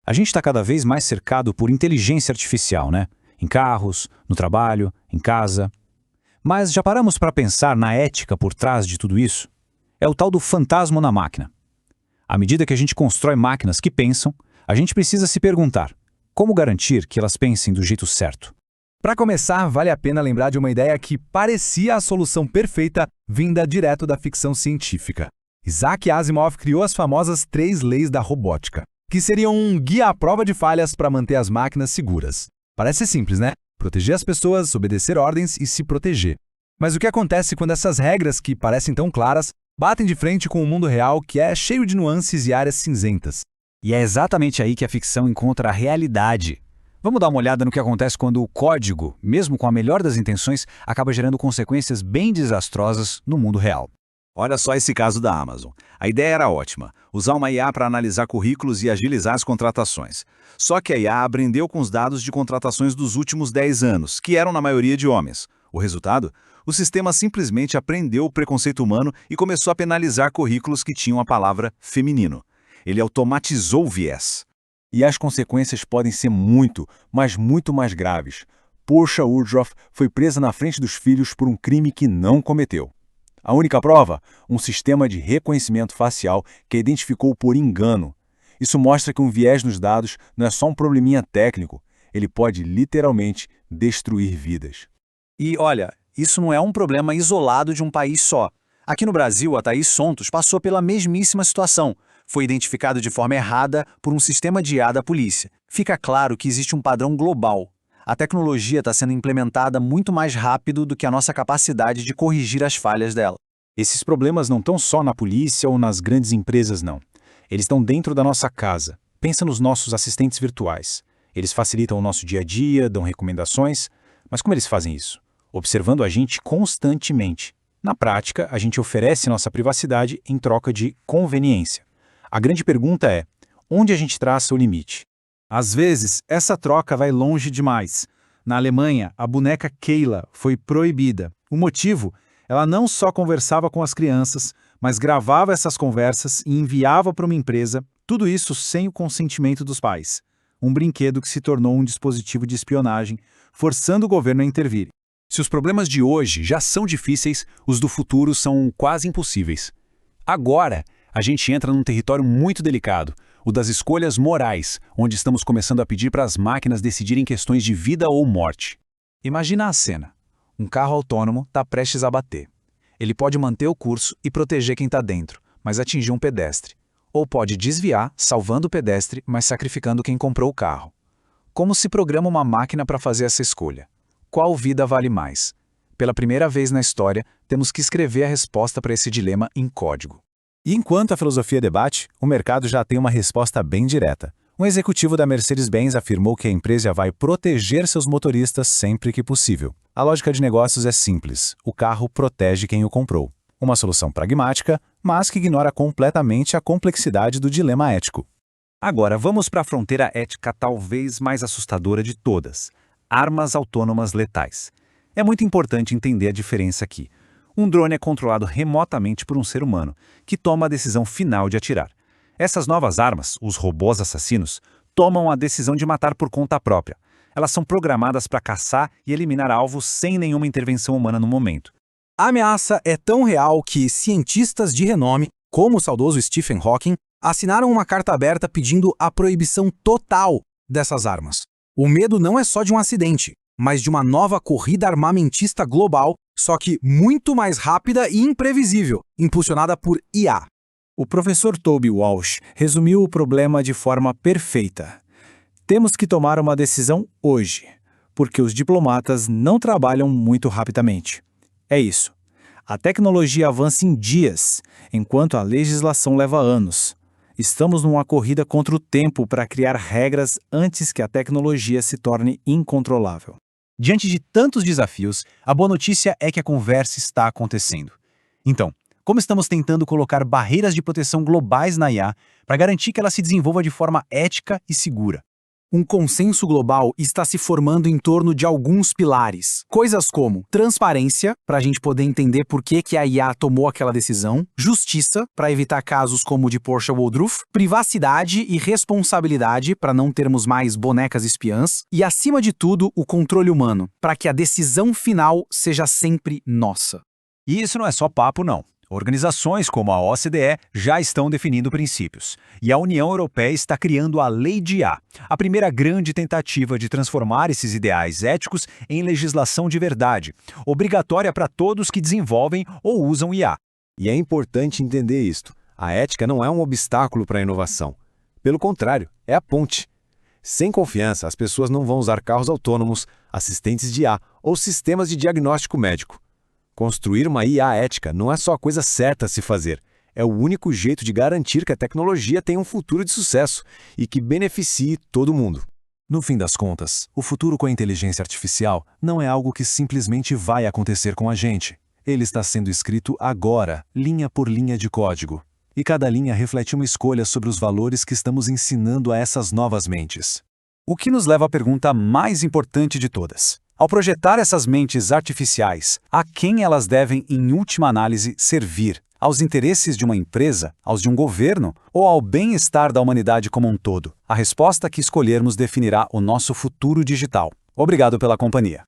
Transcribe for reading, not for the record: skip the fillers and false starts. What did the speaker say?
A gente está cada vez mais cercado por inteligência artificial, né? Em carros, no trabalho, em casa. Mas já paramos para pensar na ética por trás de tudo isso? É o tal do fantasma na máquina. À medida que a gente constrói máquinas que pensam, a gente precisa se perguntar: como garantir que elas pensem do jeito certo? Para começar, vale a pena lembrar de uma ideia que parecia a solução perfeita vinda direto da ficção científica. Isaac Asimov criou as famosas 3 leis da robótica, que seriam um guia à prova de falhas para manter as máquinas seguras. Parece simples, né? Proteger as pessoas, obedecer ordens e se proteger. Mas o que acontece quando essas regras, que parecem tão claras, batem de frente com o mundo real, que é cheio de nuances e áreas cinzentas? E é exatamente aí que a ficção encontra a realidade. Vamos dar uma olhada no que acontece quando o código, mesmo com a melhor das intenções, acaba gerando consequências bem desastrosas no mundo real. Olha só esse caso da Amazon. A ideia era ótima, usar uma IA para analisar currículos e agilizar as contratações. Só que a IA aprendeu com os dados de contratações dos últimos 10 anos, que eram na maioria de homens. O resultado? O sistema simplesmente aprendeu o preconceito humano e começou a penalizar currículos que tinham a palavra feminino. Ele automatizou o viés. E as consequências podem ser muito, mas muito mais graves. Portia Woodruff foi presa na frente dos filhos por um crime que não cometeu. A única prova? Um sistema de reconhecimento facial que a identificou por engano. Isso mostra que um viés nos dados não é só um probleminha técnico, ele pode literalmente destruir vidas. E olha, isso não é um problema isolado de um país só. Aqui no Brasil, a Thaís Sontos passou pela mesmíssima situação. Foi identificado de forma errada por um sistema de IA da polícia. Fica claro que existe um padrão global. A tecnologia está sendo implementada muito mais rápido do que a nossa capacidade de corrigir as falhas dela. Esses problemas não estão só na polícia ou nas grandes empresas, não. Eles estão dentro da nossa casa. Pensa nos nossos assistentes virtuais. Eles facilitam o nosso dia a dia, dão recomendações. Mas como eles fazem isso? Observando a gente constantemente. Na prática, a gente oferece nossa privacidade em troca de conveniência. A grande pergunta é: onde a gente traça o limite? Às vezes, essa troca vai longe demais. Na Alemanha, a boneca Keila foi proibida. O motivo? Ela não só conversava com as crianças, mas gravava essas conversas e enviava para uma empresa, tudo isso sem o consentimento dos pais. Um brinquedo que se tornou um dispositivo de espionagem, forçando o governo a intervir. Se os problemas de hoje já são difíceis, os do futuro são quase impossíveis. Agora, a gente entra num território muito delicado, o das escolhas morais, onde estamos começando a pedir para as máquinas decidirem questões de vida ou morte. Imagina a cena. Um carro autônomo está prestes a bater. Ele pode manter o curso e proteger quem está dentro, mas atingir um pedestre. Ou pode desviar, salvando o pedestre, mas sacrificando quem comprou o carro. Como se programa uma máquina para fazer essa escolha? Qual vida vale mais? Pela primeira vez na história, temos que escrever a resposta para esse dilema em código. E enquanto a filosofia debate, o mercado já tem uma resposta bem direta. Um executivo da Mercedes-Benz afirmou que a empresa vai proteger seus motoristas sempre que possível. A lógica de negócios é simples: o carro protege quem o comprou. Uma solução pragmática, mas que ignora completamente a complexidade do dilema ético. Agora, vamos para a fronteira ética talvez mais assustadora de todas: armas autônomas letais. É muito importante entender a diferença aqui. Um drone é controlado remotamente por um ser humano, que toma a decisão final de atirar. Essas novas armas, os robôs assassinos, tomam a decisão de matar por conta própria. Elas são programadas para caçar e eliminar alvos sem nenhuma intervenção humana no momento. A ameaça é tão real que cientistas de renome, como o saudoso Stephen Hawking, assinaram uma carta aberta pedindo a proibição total dessas armas. O medo não é só de um acidente, mas de uma nova corrida armamentista global, só que muito mais rápida e imprevisível, impulsionada por IA. O professor Toby Walsh resumiu o problema de forma perfeita. Temos que tomar uma decisão hoje, porque os diplomatas não trabalham muito rapidamente. É isso. A tecnologia avança em dias, enquanto a legislação leva anos. Estamos numa corrida contra o tempo para criar regras antes que a tecnologia se torne incontrolável. Diante de tantos desafios, a boa notícia é que a conversa está acontecendo. Então, como estamos tentando colocar barreiras de proteção globais na IA para garantir que ela se desenvolva de forma ética e segura? Um consenso global está se formando em torno de alguns pilares. Coisas como transparência, para a gente poder entender por que a IA tomou aquela decisão, justiça, para evitar casos como o de Porsche Woodruff, privacidade e responsabilidade, para não termos mais bonecas espiãs, e, acima de tudo, o controle humano, para que a decisão final seja sempre nossa. E isso não é só papo, não. Organizações como a OCDE já estão definindo princípios, e a União Europeia está criando a Lei de IA, a primeira grande tentativa de transformar esses ideais éticos em legislação de verdade, obrigatória para todos que desenvolvem ou usam IA. E é importante entender isto. A ética não é um obstáculo para a inovação. Pelo contrário, é a ponte. Sem confiança, as pessoas não vão usar carros autônomos, assistentes de IA ou sistemas de diagnóstico médico. Construir uma IA ética não é só a coisa certa a se fazer, é o único jeito de garantir que a tecnologia tenha um futuro de sucesso e que beneficie todo mundo. No fim das contas, o futuro com a inteligência artificial não é algo que simplesmente vai acontecer com a gente. Ele está sendo escrito agora, linha por linha de código. E cada linha reflete uma escolha sobre os valores que estamos ensinando a essas novas mentes. O que nos leva à pergunta mais importante de todas. Ao projetar essas mentes artificiais, a quem elas devem, em última análise, servir? Aos interesses de uma empresa, aos de um governo ou ao bem-estar da humanidade como um todo? A resposta que escolhermos definirá o nosso futuro digital. Obrigado pela companhia.